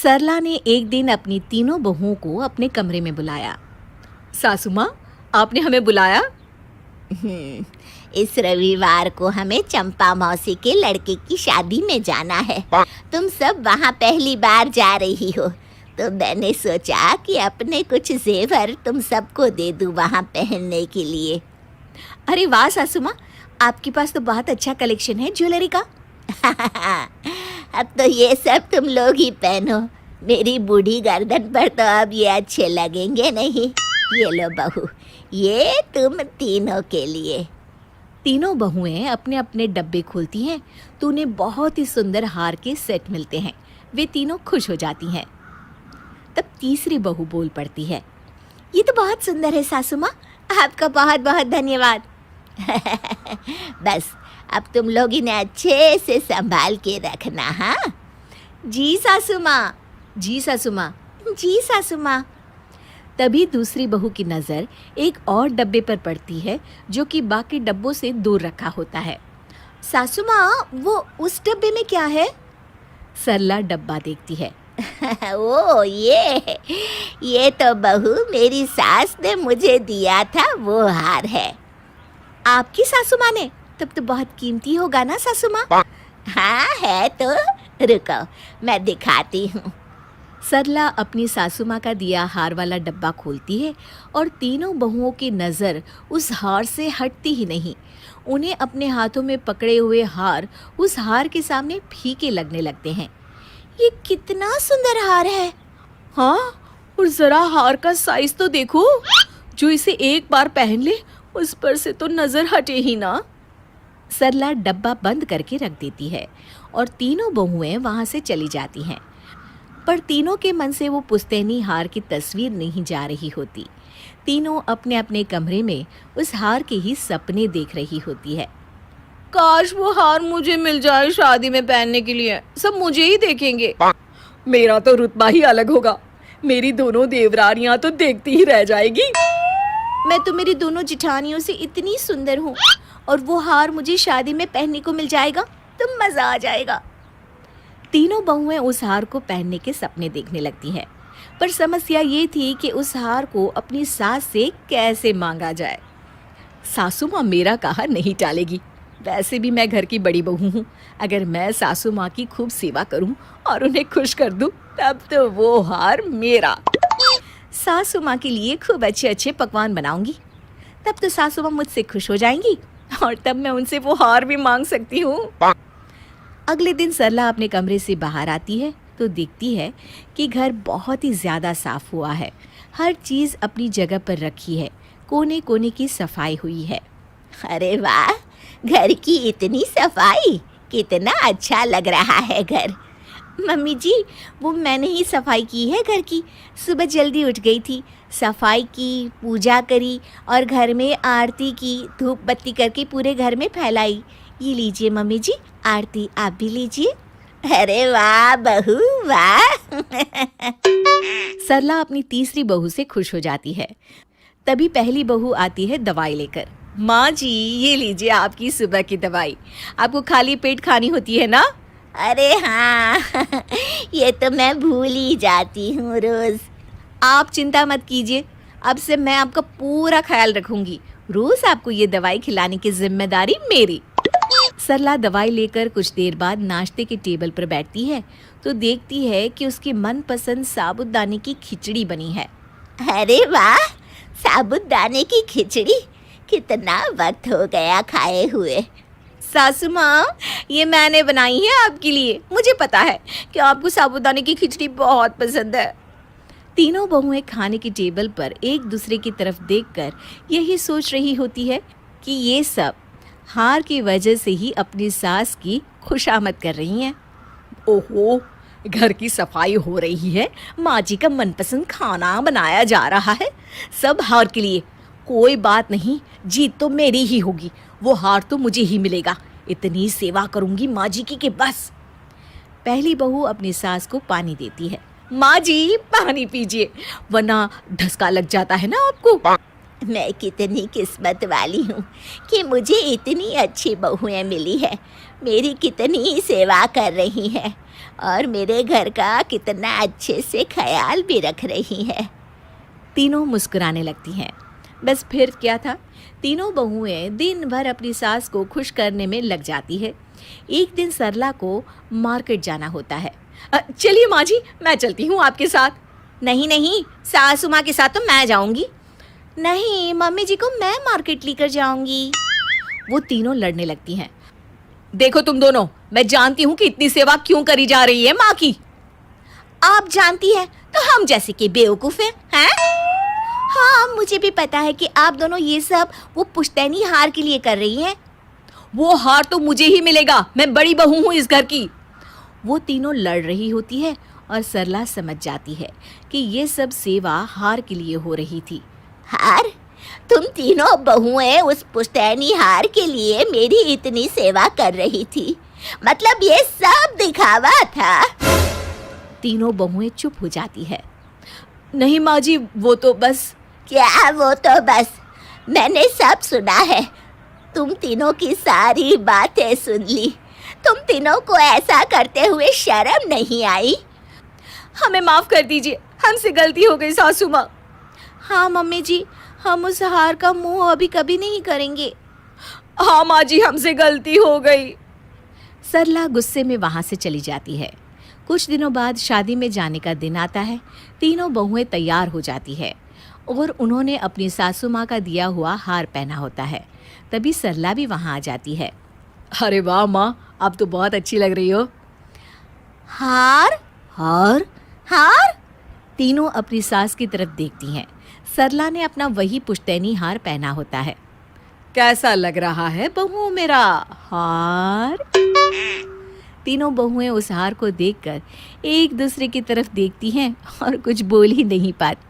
सरला ने एक दिन अपनी तीनों बहुओं को अपने कमरे में बुलाया। सासू माँ, आपने हमें बुलाया? इस रविवार को हमें चंपा मौसी के लड़के की शादी में जाना है। तुम सब वहाँ पहली बार जा रही हो, तो मैंने सोचा कि अपने कुछ जेवर तुम सबको दे दूँ वहाँ पहनने के लिए। अरे वाह सासू माँ, आपके पास तो बहुत अच्छा कलेक्शन है ज्वेलरी का। अब तो ये सब तुम लोग ही पहनो, मेरी बूढ़ी गर्दन पर तो अब ये अच्छे लगेंगे नहीं। ये लो बहू, ये तुम तीनों के लिए। तीनों बहुएं अपने अपने डब्बे खोलती हैं तो उन्हें बहुत ही सुंदर हार के सेट मिलते हैं। वे तीनों खुश हो जाती हैं। तब तीसरी बहू बोल पड़ती है, ये तो बहुत सुंदर है सासू माँ, आपका बहुत बहुत धन्यवाद। बस अब तुम लोग इन्हें अच्छे से संभाल के रखना। हाँ जी सासू माँ, जी सासू माँ, जी सासू माँ। तभी दूसरी बहू की नज़र एक और डब्बे पर पड़ती है जो कि बाकी डब्बों से दूर रखा होता है। सासू माँ, वो उस डब्बे में क्या है? सरला डब्बा देखती है। ओ ये तो बहू मेरी सास ने मुझे दिया था, वो हार है। आपकी सासू माँ ने? तब तो बहुत कीमती होगा ना सासू माँ? हाँ है तो, रुको मैं दिखाती हूँ। सरला अपनी सासू माँ का दिया हार वाला डब्बा खोलती है और तीनों बहुओं की नज़र उस हार से हटती ही नहीं। उन्हें अपने हाथों में पकड़े हुए हार उस हार के सामने फीके लगने लगते हैं। ये कितना सुंदर हार है। हाँ, और ज़रा हार का साइज तो देखो, जो इसे एक बार पहन ले उस पर से तो नज़र हटे ही ना। सरला डब्बा बंद करके रख देती है और तीनों बहुएं वहाँ से चली जाती हैं। पर तीनों के मन से वो पुश्तैनी हार की तस्वीर नहीं जा रही होती। तीनों अपने अपने कमरे में उस हार के ही सपने देख रही होती है। काश वो हार मुझे मिल जाए शादी में पहनने के लिए, सब मुझे ही देखेंगे। मेरा तो रुतबा ही अलग होगा, मेरी दोनों देवरानियां तो देखती ही रह जाएगी। मैं तो मेरी दोनों जिठानियों से इतनी सुंदर हूँ, और वो हार मुझे शादी में पहनने को मिल जाएगा तो मज़ा आ जाएगा। तीनों बहुएं उस हार को पहनने के सपने देखने लगती हैं, पर समस्या ये थी कि उस हार को अपनी सास से कैसे मांगा जाए। सासू माँ मेरा कहा नहीं टालेगी, वैसे भी मैं घर की बड़ी बहू हूँ। अगर मैं सासू माँ की खूब सेवा करूँ और उन्हें खुश कर दूँ, तब तो वो हार मेरा। सासू माँ के लिए खूब अच्छे अच्छे पकवान बनाऊंगी, तब तो सासू माँ मुझसे खुश हो जाएंगी और तब मैं उनसे वो हार भी मांग सकती हूँ। अगले दिन सरला अपने कमरे से बाहर आती है तो देखती है कि घर बहुत ही ज़्यादा साफ हुआ है। हर चीज़ अपनी जगह पर रखी है, कोने कोने की सफाई हुई है। अरे वाह, घर की इतनी सफाई, कितना अच्छा लग रहा है घर। मम्मी जी, वो मैंने ही सफाई की है घर की। सुबह जल्दी उठ गई थी, सफाई की, पूजा करी और घर में आरती की, धूप बत्ती करके पूरे घर में फैलाई। ये लीजिए मम्मी जी, आरती आप भी लीजिए। अरे वाह बहू वाह। सरला अपनी तीसरी बहू से खुश हो जाती है। तभी पहली बहू आती है दवाई लेकर। माँ जी, ये लीजिए आपकी सुबह की दवाई, आपको खाली पेट खानी होती है ना? अरे हाँ, ये तो मैं भूल ही जाती हूँ रोज़। आप चिंता मत कीजिए, अब से मैं आपका पूरा ख्याल रखूंगी। रोज़ आपको ये दवाई खिलाने की जिम्मेदारी मेरी। सरला दवाई लेकर कुछ देर बाद नाश्ते के टेबल पर बैठती है तो देखती है कि उसकी मनपसंद साबूदाने की खिचड़ी बनी है। अरे वाह, साबूदाने की खिचड़ी, कितना वक्त हो गया खाए हुए। सासू माँ, ये मैंने बनाई है आपके लिए। मुझे पता है कि आपको साबूदाने की खिचड़ी बहुत पसंद है। तीनों बहुएं खाने की टेबल पर एक दूसरे की तरफ देखकर यही सोच रही होती है कि ये सब हार की वजह से ही अपनी सास की खुशामद कर रही हैं। ओहो, घर की सफाई हो रही है, माँ जी का मनपसंद खाना बनाया जा रहा है, सब हार के लिए। कोई बात नहीं, जीत तो मेरी ही होगी, वो हार तो मुझे ही मिलेगा। इतनी सेवा करूंगी माँ जी की कि बस। पहली बहू अपनी सास को पानी देती है। माँ जी, पानी पीजिए, वरना ढसका लग जाता है ना आपको। मैं कितनी किस्मत वाली हूँ कि मुझे इतनी अच्छी बहुएं मिली है, मेरी कितनी सेवा कर रही हैं। और मेरे घर का कितना अच्छे से ख्याल भी रख रही है। तीनों मुस्कुराने लगती हैं। बस फिर क्या था, तीनों बहुएं दिन भर अपनी सास को खुश करने में लग जाती है। एक दिन सरला को मार्केट जाना होता है। चलिए माँ जी, मैं चलती हूँ आपके साथ। नहीं नहीं, सासू माँ के साथ तो मैं जाऊंगी। नहीं, मम्मी जी को मैं मार्केट लेकर जाऊंगी। वो तीनों लड़ने लगती हैं। देखो तुम दोनों, मैं जानती हूँ कि इतनी सेवा क्यों करी जा रही है माँ की। आप जानती हैं तो हम जैसे कि बेवकूफ हैं? हाँ, मुझे भी पता है कि आप दोनों ये सब वो पुश्तैनी हार के लिए कर रही हैं। वो हार तो मुझे ही मिलेगा, मैं बड़ी बहू हूँ इस घर की। वो तीनों लड़ रही होती है और सरला समझ जाती है कि ये सब सेवा हार के लिए हो रही थी। हार? तुम तीनों बहुएं उस पुश्तैनी हार के लिए मेरी इतनी सेवा कर रही थी, मतलब ये सब दिखावा था? तीनों बहुएं चुप हो जाती है। नहीं माँ जी, वो तो बस। क्या वो तो बस? मैंने सब सुना है, तुम तीनों की सारी बातें सुन ली। तुम तीनों को ऐसा करते हुए शर्म नहीं आई? हमें माफ कर दीजिए, हमसे गलती हो गई सासू माँ। हाँ मम्मी जी, हम उस हार का मुंह अभी कभी नहीं करेंगे। हाँ माँ जी, हमसे गलती हो गई। सरला गुस्से में वहाँ से चली जाती है। कुछ दिनों बाद शादी में जाने का दिन आता है। तीनों बहुएं तैयार हो जाती है और उन्होंने अपनी सासू माँ का दिया हुआ हार पहना होता है। तभी सरला भी वहाँ आ जाती है। अरे वाह माँ, आप तो बहुत अच्छी लग रही हो। हार? हार? हार? तीनों अपनी सास की तरफ देखती हैं। सरला ने अपना वही पुश्तैनी हार पहना होता है। कैसा लग रहा है बहुओं मेरा हार? तीनों बहुएं उस हार को देखकर एक दूसरे की तरफ देखती हैं और कुछ बोल ही नहीं पाती।